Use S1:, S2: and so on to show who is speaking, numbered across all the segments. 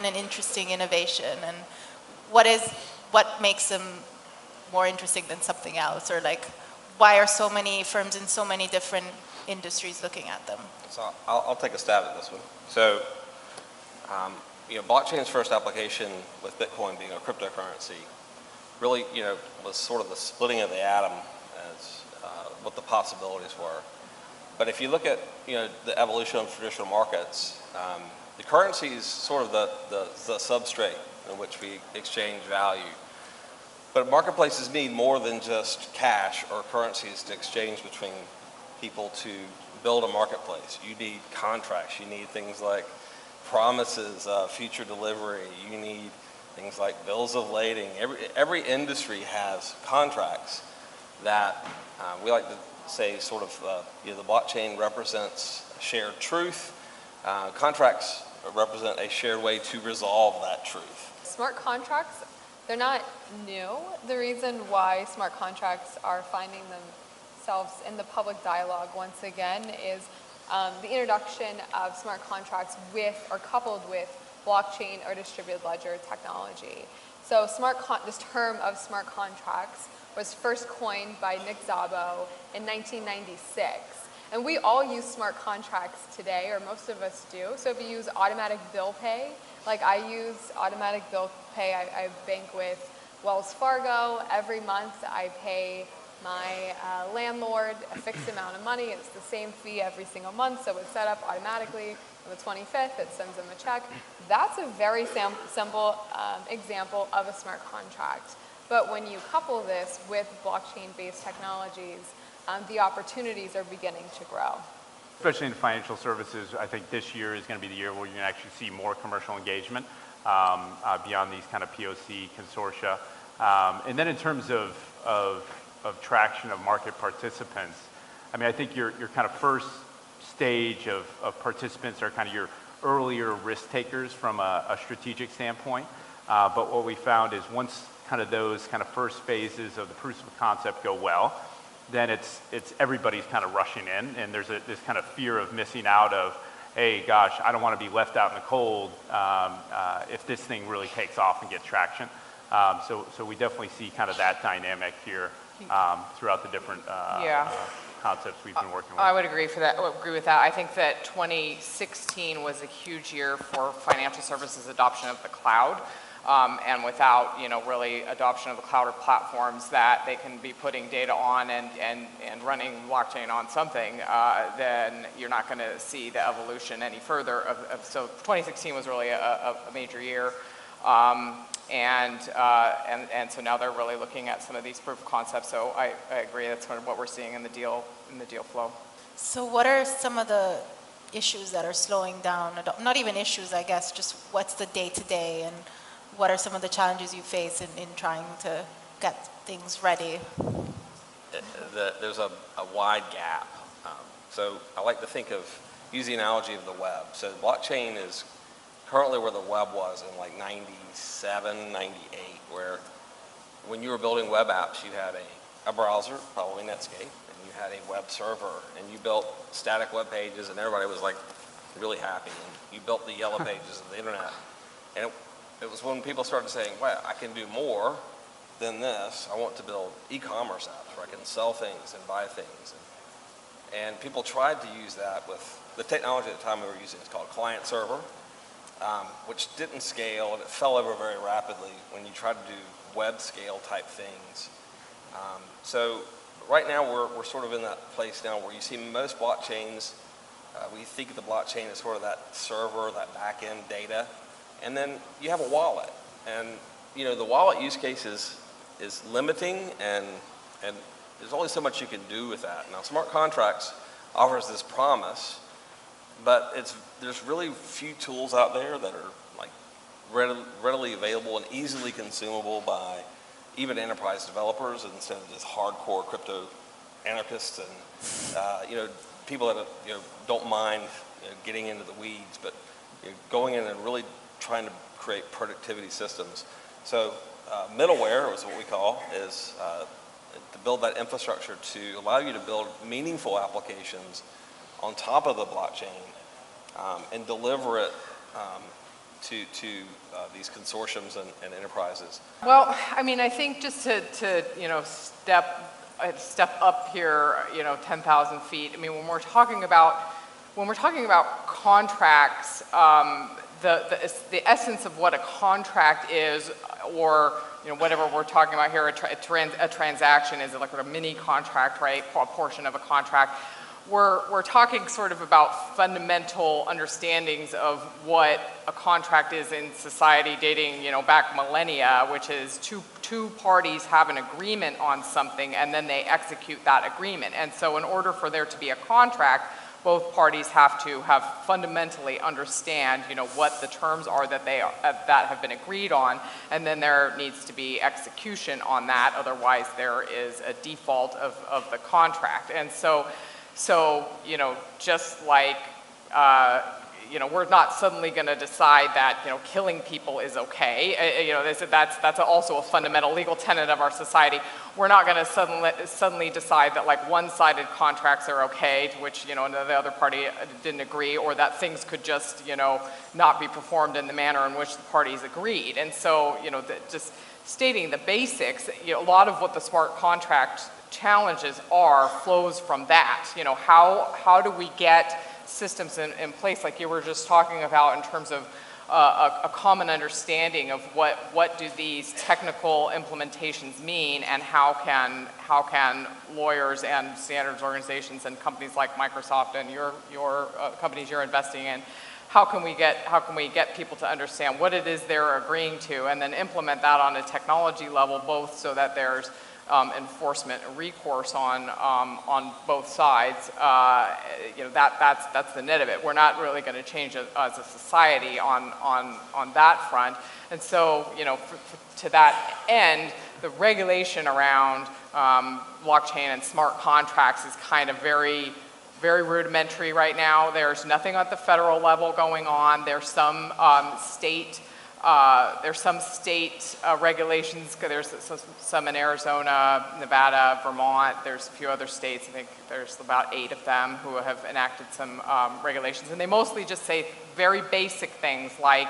S1: been an interesting innovation, and what makes them more interesting than something else, or like why are so many firms in so many different industries looking at them?
S2: So I'll take a stab at this one. So, blockchain's first application with Bitcoin being a cryptocurrency really, was sort of the splitting of the atom as what the possibilities were. But if you look at, the evolution of traditional markets, the currency is sort of the substrate in which we exchange value. But marketplaces need more than just cash or currencies to exchange between people to build a marketplace. You need contracts. You need things like promises, future delivery. You need things like bills of lading. Every industry has contracts that we like to say sort of, the blockchain represents a shared truth. Contracts represent a shared way to resolve that truth.
S3: Smart contracts, they're not new. The reason why smart contracts are finding themselves in the public dialogue once again is the introduction of smart contracts with or coupled with blockchain or distributed ledger technology. So this term of smart contracts was first coined by Nick Szabo in 1996. And we all use smart contracts today, or most of us do. So if you use automatic bill pay, like I use automatic bill pay, I bank with Wells Fargo. Every month I pay my landlord a fixed amount of money. It's the same fee every single month, so it's set up automatically. On the 25th, it sends them a check. That's a very simple example of a smart contract. But when you couple this with blockchain-based technologies, the opportunities are beginning to grow.
S4: Especially in financial services, I think this year is going to be the year where you're going to actually see more commercial engagement beyond these kind of POC consortia. And then in terms of traction of market participants, I mean, I think your kind of first stage of participants are kind of your earlier risk takers from a strategic standpoint. But what we found is once kind of those kind of first phases of the proof of concept go well, then it's everybody's kind of rushing in, and there's this kind of fear of missing out of, hey, gosh, I don't want to be left out in the cold if this thing really takes off and gets traction. So we definitely see kind of that dynamic here throughout the different concepts we've been working with.
S5: I would agree with that. I think that 2016 was a huge year for financial services adoption of the cloud. And without, really adoption of the cloud or platforms that they can be putting data on and running blockchain on something, then you're not going to see the evolution any further. So 2016 was really a major year. And so now they're really looking at some of these proof of concepts. So I agree, that's kind of what we're seeing in the deal flow.
S1: So what are some of the issues that are slowing down? Not even issues, I guess, just what's the day-to-day, and what are some of the challenges you face in trying to get things ready?
S2: There's a wide gap. So I like to think of, use the analogy of the web. So blockchain is currently where the web was in like 97, 98, where when you were building web apps, you had a browser, probably Netscape, and you had a web server, and you built static web pages, and everybody was like really happy. And you built the yellow pages of the internet. And it was when people started saying, well, I can do more than this. I want to build e-commerce apps where I can sell things and buy things. And people tried to use that with the technology at the time we were using. It's called client server, which didn't scale, and it fell over very rapidly when you tried to do web scale type things. So right now we're sort of in that place now where you see most blockchains, we think of the blockchain as sort of that server, that back-end data. And then you have a wallet, and the wallet use case is limiting, and there's only so much you can do with that. Now, smart contracts offers this promise, but there's really few tools out there that are like readily available and easily consumable by even enterprise developers instead of just hardcore crypto anarchists and people that don't mind getting into the weeds, but going in and really trying to create productivity systems. So middleware is what we call, is to build that infrastructure to allow you to build meaningful applications on top of the blockchain and deliver it to these consortiums and enterprises?
S5: Well, I mean, I think just to you know, step up here, you know, 10,000 feet. I mean, when we're talking about contracts, the essence of what a contract is, or you know, whatever we're talking about here, a transaction is like a mini contract, right? A portion of a contract. We're talking sort of about fundamental understandings of what a contract is in society, dating, you know, back millennia, which is two parties have an agreement on something and then they execute that agreement. And so in order for there to be a contract, both parties have to fundamentally understand, you know, what the terms are that that have been agreed on, and then there needs to be execution on that. Otherwise, there is a default of the contract. And so you know, just like you know, we're not suddenly going to decide that, you know, killing people is okay. You know, that's also a fundamental legal tenet of our society. We're not going to suddenly decide that like one-sided contracts are okay, to which, you know, the other party didn't agree, or that things could just, you know, not be performed in the manner in which the parties agreed. And so, you know, just stating the basics, you know, a lot of what the smart contract challenges flows from that. You know, how do we get systems in place, like you were just talking about, in terms of a common understanding of what do these technical implementations mean, and how can lawyers and standards organizations and companies like Microsoft and your companies you're investing in, how can we get people to understand what it is they're agreeing to, and then implement that on a technology level, both so that there's enforcement and recourse on both sides. You know, that's the net of it. We're not really going to change as a society on that front. And so, you know, to that end, the regulation around blockchain and smart contracts is kind of very rudimentary right now. There's nothing at the federal level going on. There's some state regulations. There's some in Arizona, Nevada, Vermont. There's a few other states. I think there's about 8 of them who have enacted some regulations. And they mostly just say very basic things like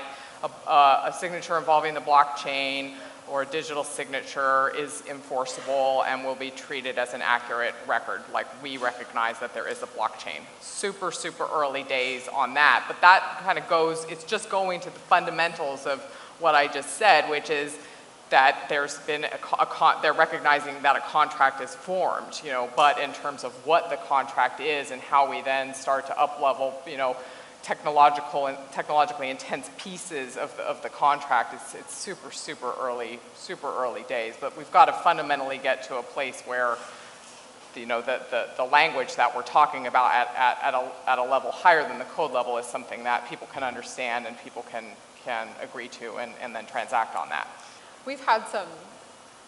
S5: a signature involving the blockchain or a digital signature is enforceable and will be treated as an accurate record. Like, we recognize that there is a blockchain. Super, super early days on that. But that kind of it's just going to the fundamentals of what I just said, which is that there's been they're recognizing that a contract is formed, you know, but in terms of what the contract is and how we then start to up-level, you know, technologically intense pieces of the contract, it's super early days. But we've got to fundamentally get to a place where, you know, the language that we're talking about at a level higher than the code level is something that people can understand and people can agree to and then transact on that.
S3: We've had some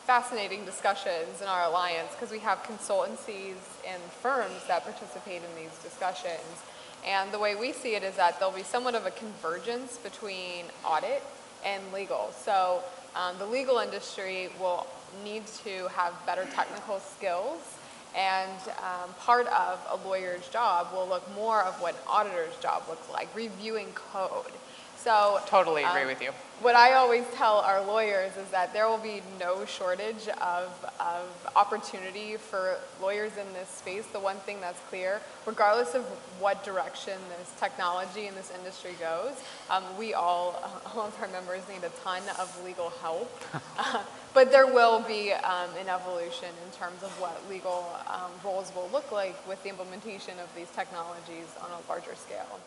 S3: fascinating discussions in our alliance because we have consultancies and firms that participate in these discussions. And the way we see it is that there'll be somewhat of a convergence between audit and legal. So the legal industry will need to have better technical skills, and part of a lawyer's job will look more of what an auditor's job looks like, reviewing code. So
S5: totally agree with you.
S3: What I always tell our lawyers is that there will be no shortage of opportunity for lawyers in this space. The one thing that's clear, regardless of what direction this technology and this industry goes, all of our members need a ton of legal help. But there will be an evolution in terms of what legal roles will look like with the implementation of these technologies on a larger scale.